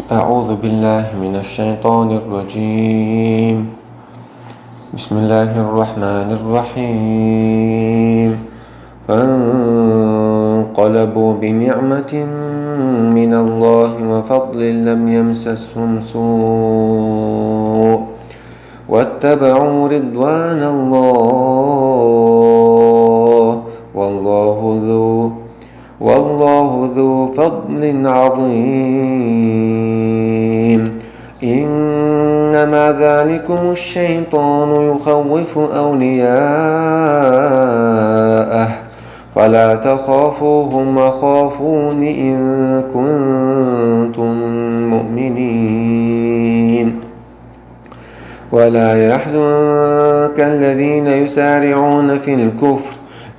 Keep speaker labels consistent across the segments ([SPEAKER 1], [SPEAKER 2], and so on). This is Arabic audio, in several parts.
[SPEAKER 1] أعوذ بالله من الشيطان الرجيم. بسم الله الرحمن الرحيم. فانقلبوا بنعمة من الله وفضل لم يمسسهم سوء واتبعوا رضوان الله والله ذو فضل عظيم. إنما ذلكم الشيطان يخوف أولياءه فلا تخافوهم وخافون إن كنتم مؤمنين. ولا يحزنك الذين يسارعون في الكفر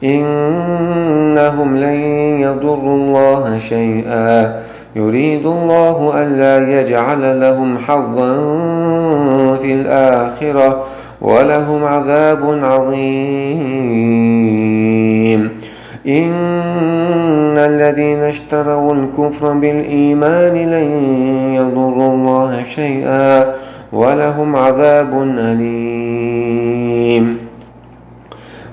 [SPEAKER 1] إنهم لن يضروا الله شيئا يريد الله ألا يجعل لهم حظا في الآخرة ولهم عذاب عظيم. إن الذين اشتروا الكفر بالإيمان لن يضروا الله شيئا ولهم عذاب أليم.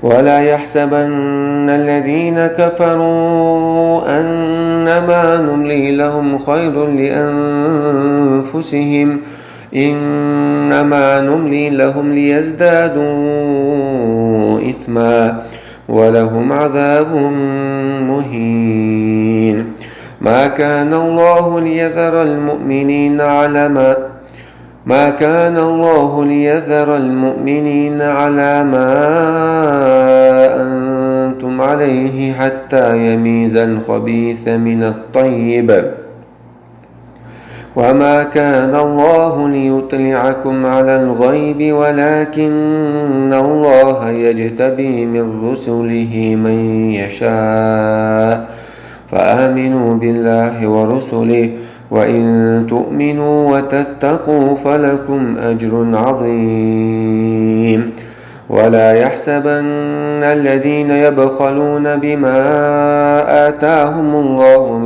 [SPEAKER 1] ولا يحسبن الذين كفروا أنما نملي لهم خير لأنفسهم إنما نملي لهم ليزدادوا إثما ولهم عذاب مهين. ما كان الله ليذر المؤمنين على ما أنتم عليه حتى يميز الخبيث من الطيب وما كان الله ليطلعكم على الغيب ولكن الله يجتبي من رسله من يشاء فآمنوا بالله ورسله وإن تؤمنوا وتتقوا فلكم أجر عظيم. ولا يحسبن الذين يبخلون بما آتاهم الله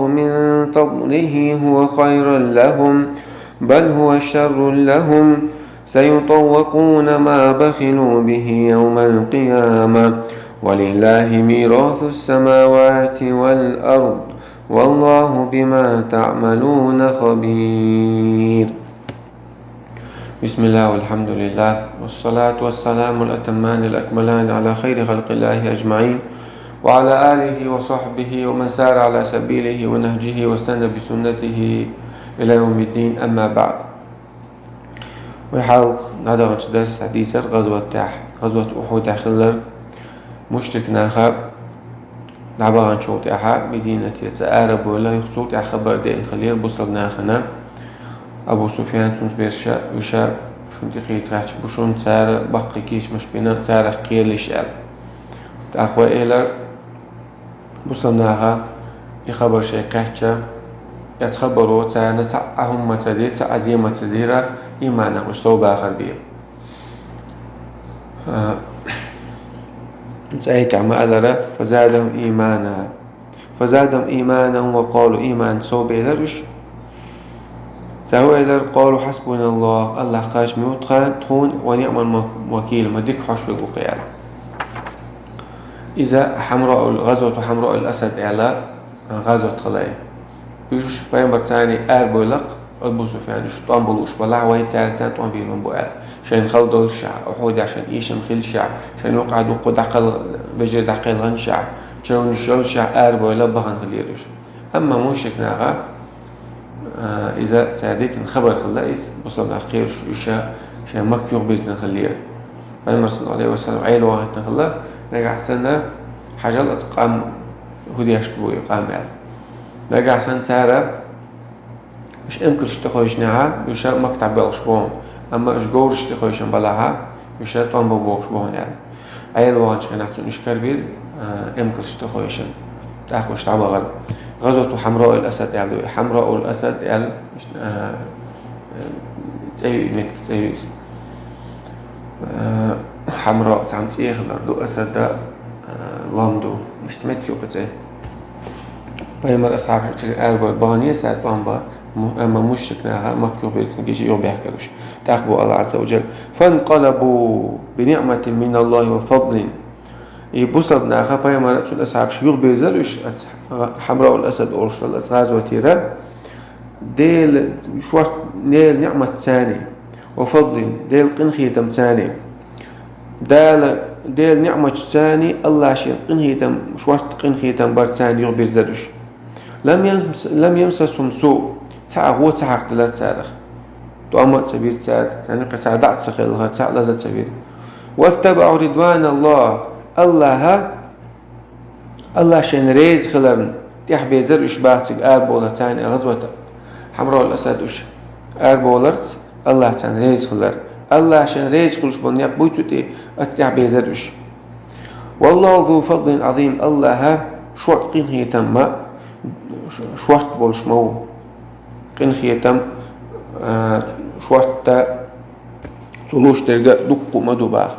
[SPEAKER 1] من فضله هو خيرا لهم بل هو شر لهم سيطوقون ما بخلوا به يوم القيامة ولله ميراث السماوات والأرض والله بما تعملون خبير. بسم الله والحمد لله والصلاة والسلام الأتمان الأكملان على خير خلق الله أجمعين وعلى آله وصحبه ومن سار على سبيله ونهجه واستنى بسنته إلى يوم الدين. أما بعد، ويحاول نادر درس حديث غزوة أحد آخر مشتك ناخب نعبر عن شوط أحد مدينة يتسارب ولا يخصوط خبر دين خليل بصر ناخنا أبو سفيان تونس بيرشا يشا شون دقيقة راح بشون سار بقي كيش مش بينا سار خير لشال تأخوة إيلر بصر ناخا يخبر شيء كحشة يتخبروا تانا تعهم متدير تعزيم متديرة إيمانا وشتو آخر بيه نتأيك عما أذر فزادهم إيمانا وقالوا إيمان سو بيدرش سهو إذر قالوا حسبنا الله خاش ميوت تخون ونعم الوكيل مدك حشر القيال. إذا غزوة حمراء الأسد إعلاء غزوة خلايا يوش بينبر تاني بولق أبو سفيان شطان بلوش بلع وهي تان طوان بينهم بوال عشان خلدوا الشعب أحود عشان يشم خيل الشعب عشان يقعدوا قد عقل بجر دقيل غن شعب عشان يشل الشعب بولق بغن خليرش. أما موشك ناغا إذا ساعدت خبر خلايس بصلنا خير شوشة عشان مكيوغ بيزن خلير بينبر صلى الله عليه وسلم عيل واحد نخلا نجح سنة حاجة الأتقام هدي يشتبو يقام يعني نجح سن سارة مش أمكن شتخويش نها يشاء مقطع بالشبون أما إيش جور شتخويش بلاها يشاء طعم بوشبون يعني أي الواحد شيء نحتاج نشكر بيل أمكن شتخويش تأخذ تعب غل غزوة حمراء الأسد يعني حمراء الأسد يعني زي حمراء تعمت إخلر دو أسد لاندو اشتمت يو بتاعي بيمر أصحاب أربع بانية ساعات بانبا أما مشركنا ما كيو بيرسن جيش يوم بيحكروش تأخبوا الله عز وجل فانقلبوا بنعمة من الله وفضل يبصدنا خا بيمر أتون أصحاب شيوخ بيزلوش حمراء الأسد أورش الغاز وتيرا ديل شوار نيل نعمة ثاني وفضل ديل قنخي تم ثاني ديل نعمة ثاني الله شيء قنخي تم شوار قنخي تم بار ثاني يوم بيزلوش لم يمسسهم سوء تعغو تعق دلار تعرخ تؤمن سبيل تعر يعني قصع دعت سخيل الغار تعق لازت سبيل واتبعوا رضوان الله شين ريز خلرن تحبي زر إشباعتك بولر تاني غزوة حمراء الأسد وش بولرت الله تاني ريز خلر الله شين ريز خلش بنيق بويتو تي أتحبي زر وش والله ذو فضل عظيم الله شوط قين هي تم شوط بولش مو قين هي تم شوط تلوش ترجع دقو مدو باغ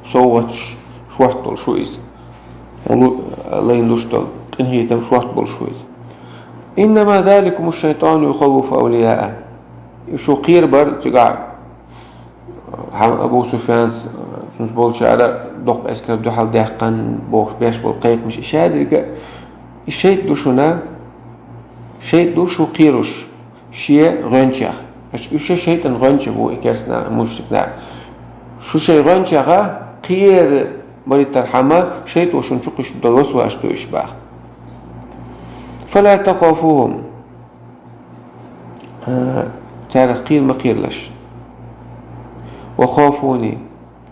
[SPEAKER 1] صوتش شوط شويس لين لوشتل إن هي تم شوط بالشويز إنما ذلكم الشيطان يخوف أولياءه شو قير بر تقع أبو سفيان سنسبول شعره دق أسكر دوحل دهقن بوش بيش بالقيق مش إشادر الشيء دوشنا شيء دوشو قيروش شيء غنشخ إيش شيء غنشخ هو إكسنا مشتنا شو شيء غنشخ قير بري ترحمة شيء وشون شقش دلوس واشتو إشباه فلا تخافوهم ترى قير ما قيرلش وخافوني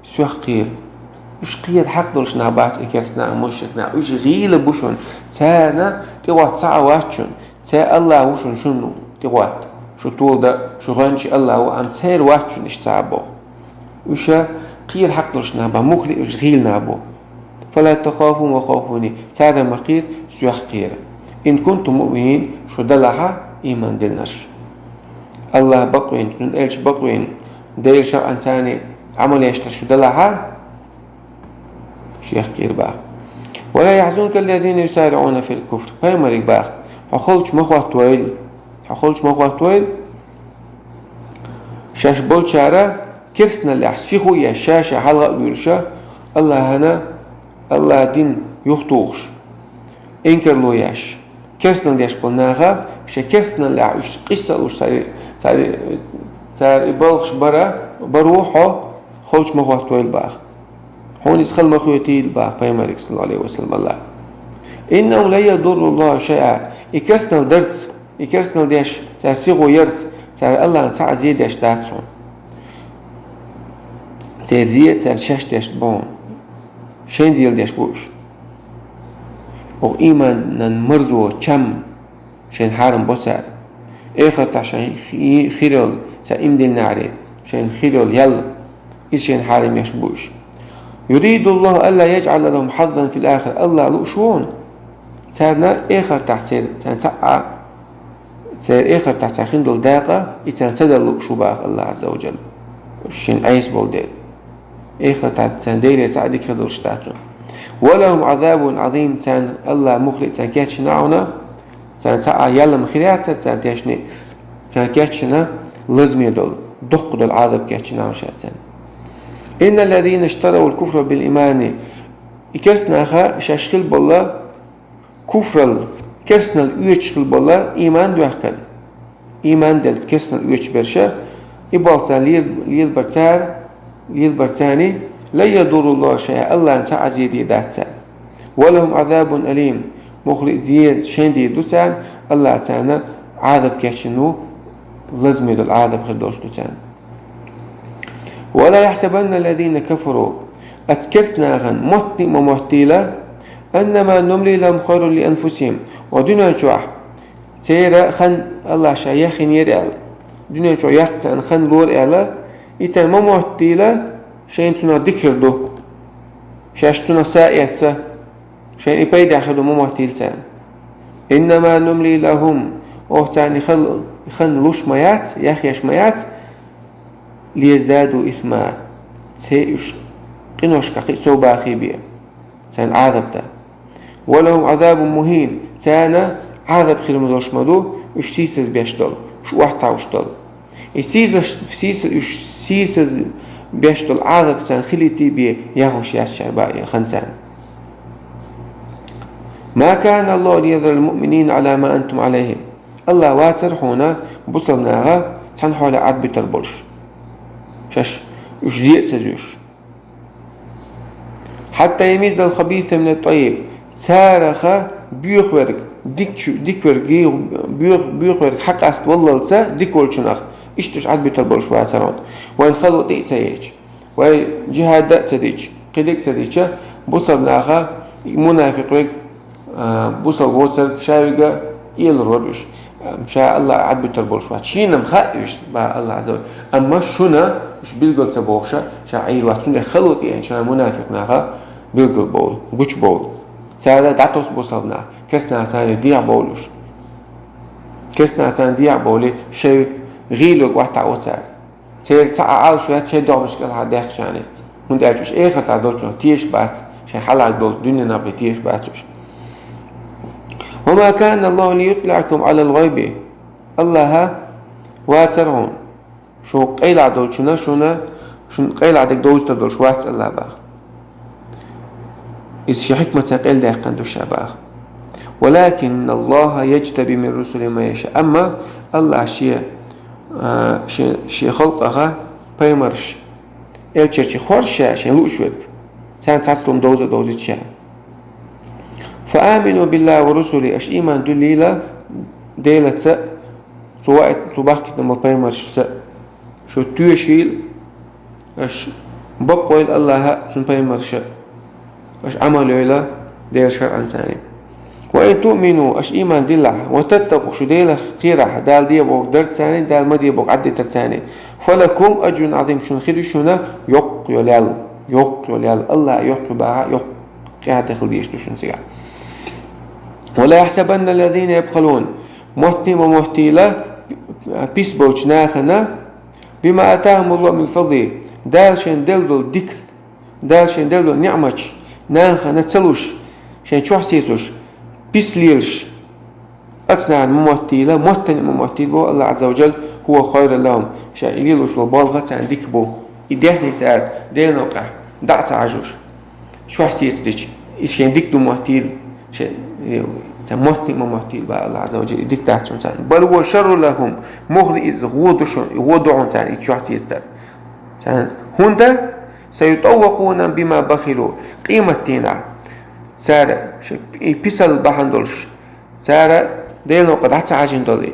[SPEAKER 1] سوح قير وش قير حق دولش نابات إكسنا مشتنا وش غيل بوشون تانا تيوات ساعة واتشون تا الله وشون شنو تيوات شو طول ده شو غنش الله وعم تير واتشون اشتعبو وش قير حق دولش نابا مخلي وش غيل نابو فلا تخافوا وخافوني تارا مقير سوح قير إن كنتم مؤمنين شو دلها إيمان دلناش الله بقوين تنقلش بقوين دير شرعا تاني عمل يشتر شو دلها شيخ قير بقى ولا يحزنك الذين يسارعون في الكفر بيمرك بقى حخولش مخوة طويل شاش بول شارع كرسنا اللي أحسيخو يا شاشة حلقة بيرشا الله هنا الله دين يخطوش إنكر لو ياش كرسنا اللي يشبلناها كرسنا اللي عش قصة وش صار يبالغش بروحه خلش مخوة طويل باخ هون يسخل مخوتي الباخ بيمارك صلى الله عليه وسلم الله إنه لا يضر الله شيئا يكرسنا الدرس يكرسنا الديش تسيغو يرس صار الله نسع زيد يش داتون تزيد ترشش تشبون شين زيل ديش بوش او إيمان نمرزو چم شين حارم بسر آخر تشين خيرول سائم دل نعري شين خيرول يل إذ شين حارم يشبوش يريد الله ألا يجعل لهم حظا في الآخر الله لؤشون سارنا آخر تحت سنسعى سار آخر تحت خندل داقة إذا سدل لؤشو باق الله عز وجل شين عيس بولدين آخر تحت سندير يسعدك خندل شتاتون ولهم عذاب عظيم سان الله مخلق سان كاتشناونا سان سعى يلم خيرات سان تيشني سان كاتشنا لازم يدل دق دل عذاب كاتشناو شاتسان إن الذين اشتروا الكفر بالإيمان يكسنا خا شاشخل بالله كفر كسنا الويتشخل بالله إيمان دوحكن إيمان دل كسنا الويتش برشا يبالتان ليل برتاني لا يضر الله شيئا الله انسى عزيدي داتسا ولهم عذاب أليم مخلق زيد شندي دوتان الله تعالى عذاب كيشنو لازم يدل عذاب خدوش دوتان ولا يحسبن الذين كفروا أتكسنا غن متني ومهتيلة أنما نملي لهم خير لأنفسهم ودون شوح سيرا خن الله شايخين يرعل دون شوح يقتن خن لور إعلا إتن مهتيلة شين تنا ذكردو شاش تنا سائعتسا شين إبايد أخذوا مهتيلتان إنما نملي لهم أوهتان خن لوش ميات يخيش ميات ليزدادوا إثما قنوش كخي سوبا خيبية سان عذاب ده ولهم عذاب مهين سانا عذاب خير مدوش مدو وش سيسز بيشتغل شو واحد وشتغل سيسز بيشتغل عذاب سان خليتي بيه ياهوش يا خنسان ما كان الله ليذر المؤمنين على ما أنتم عليه الله واتر هنا بصلناها تنحو على عد بتربلش شاش وش زيت سجوش حتى يميز الخبيث من الطيب سارخ بيخورك ديكورجي بيخورك حق است والله لسا ديكول شنخ اشتش عد بتربلش واترون وين خلو تيتسيج وين جهاد تديج قدك تديج بصلناها منافقك بوصل وصل شايقة يلربش مشاء الله عبد تربوش واتشينا مخايش با الله عز وجل أما شنا مش بيلقل سبوخشة شاعير واتشون خلوت يعني شنا منافق ناخا بيلقل بول وش بول سالا دعتوس بوصلنا كسنا عسان ديع بولش كسنا عسان ديع بولي شيء غيلوك واحد تعود سال سير تعال شوية شيء دعو مشكلة هداخ شاني من دعوش إيه خطا دولشون تيش بات شيء حلق دول دنيا نبي تيش باتوش وما كان الله ليطلعكم على الغيب الله واترون شو قيل عدول شو قيل عدك دوز تدول شو وات الله باخ إذا حكمة قيل ده قندو الشاباخ ولكن الله يجتبي من رسل ما يشاء أما الله شيء خلقها بيمرش شيء خورش شيء لوش ورك سان تاسلم دوز تشاء فآمنوا بالله ورسله أش إيمان دليلا ديلة سأ سواء تباكت نما بيمرش سأ شو تيشيل أش بقويل الله سن بيمرش أش عمل إلى ديل شرع إنساني وإن تؤمنوا أش إيمان دلع وتتقوا شو ديل خيرة دال دي بوك درت ثاني دال مدي بوك عدي ترتاني فلكم أجر عظيم شن خير شنا يقيل الله يقبع قاعد داخل بيشتو شن سيا ولا يحسبن الذين يبخلون مهتيلة بيسبوش ناخنا بما أتاهم الله من فضله دالشين دلدل ذكر دالشين دلدل نعمش ناخنا تسلوش شين شو حسيسوش بيسليلش أتنا مهتيلة مهتيل بو الله عز وجل هو خير لهم شايليلوش لبالغة عن ديك بو إدهني تعال ديل نوقع دعت عجوش شو حسيس ديش شين ديك دو مهتيل شين مهتيل بقى الله عز وجل ديك دعت إنسان بل هو شر لهم مغرئز هو دعون إنسان شو حسيس ده هندا سيطوقون بما بخلوا قيمة تينا سارة بيسال بحندولش سارة دينو قد حتى عاجين دولي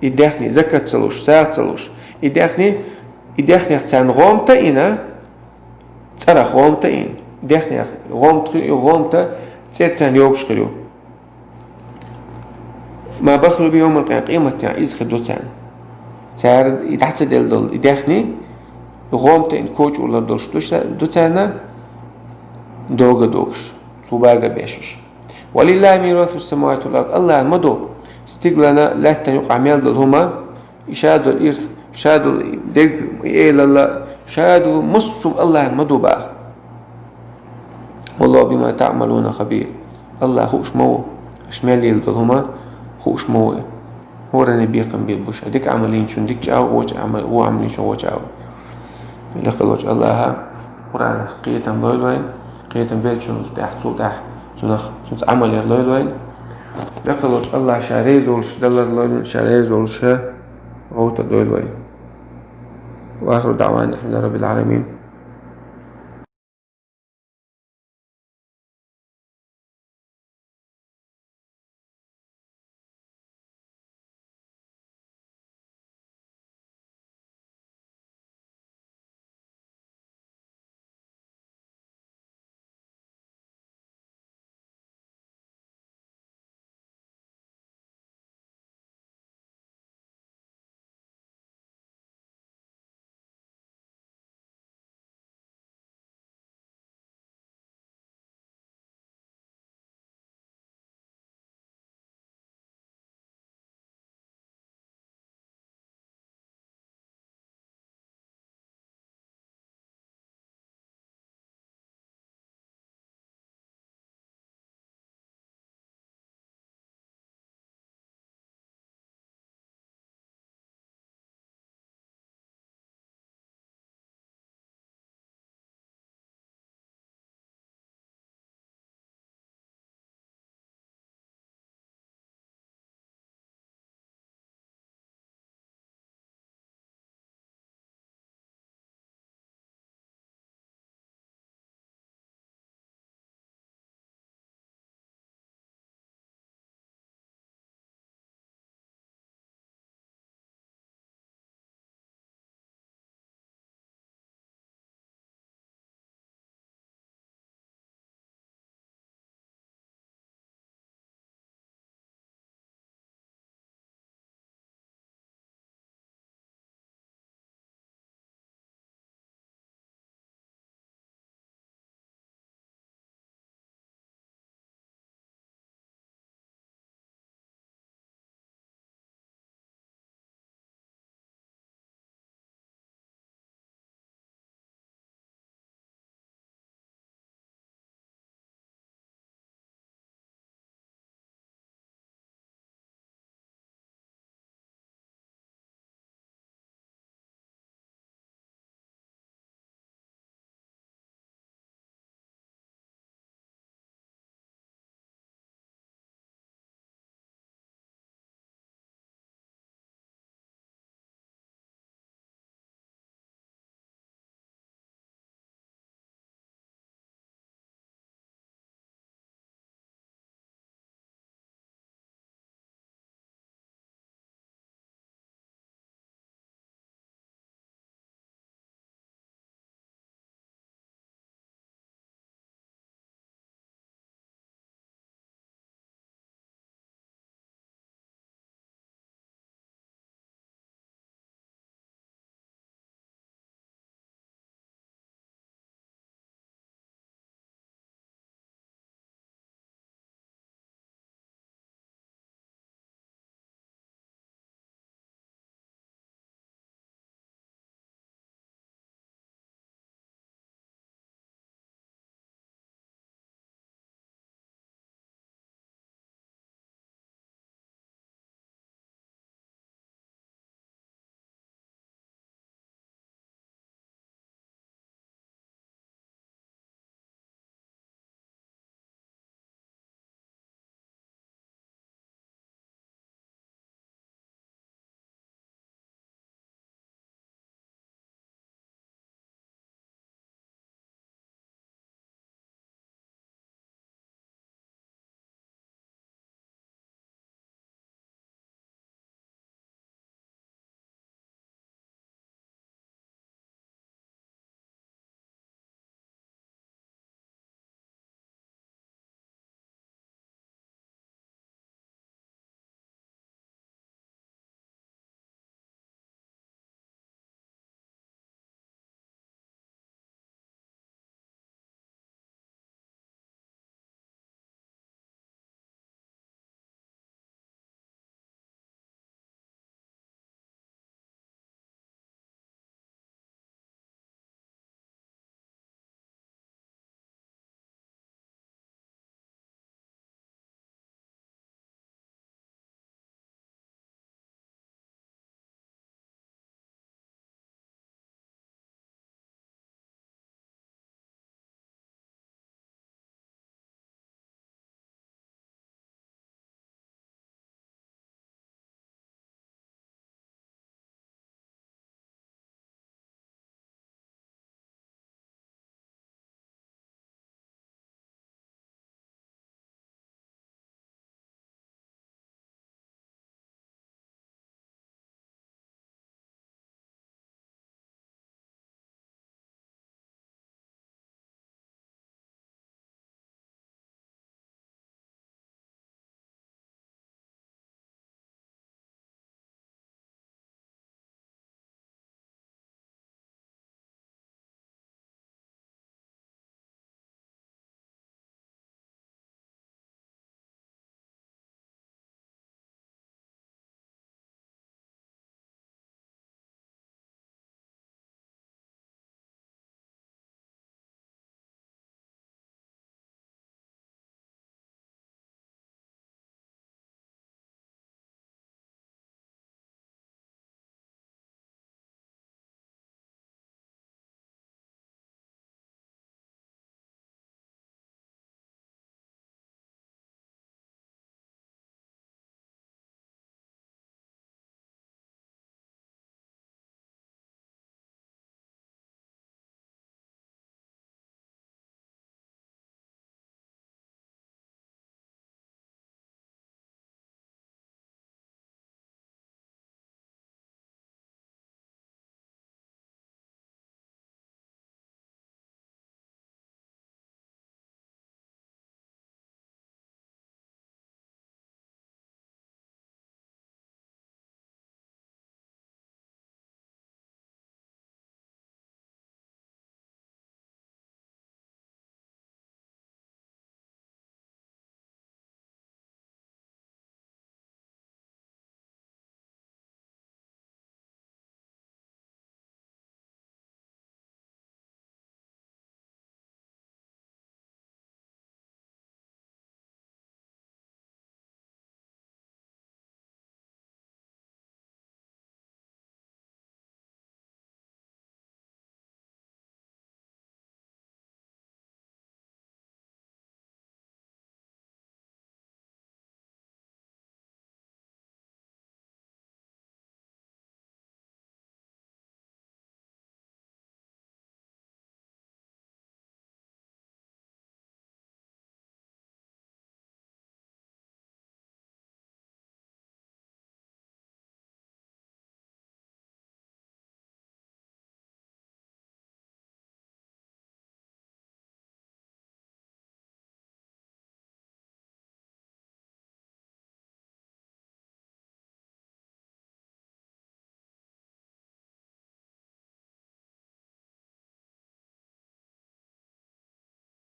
[SPEAKER 1] يدخني زكاة تسلوش سارة تسلوش يدخني اختان غومتا إنا تسارة غومتا إن يدخني غومتا تسيرتان يوكش خلو ما بخلوا بيوم القيامة قيمة تينا إذ خدو تان سارة يدحت ديل دول يدخني غومتا إن كوش ولا دولش دو تانا دوغش توباغا بيشش ولله ميراث السماوات والارض الله المدو استقلنا لا تنقع ميل هما شادو الارث شادو دق الى الله شادو مصم الله المدو باخ والله بما تعملون خبير الله خوش مو اشمال يلدل هما خوش مو هو رنبي قم بيبوش هديك عملين شون ديك جاو وجه عمل هو عملين شون وجه عمل لخلوج الله قرآن قيتا بلوين قيتا بيلشون تحت تحت سنخ عمل يرلوين لخلوج الله شاريز ولش دلر لوين شاريز ولش غوت دوين وآخر دعوانا الحمد لله رب العالمين.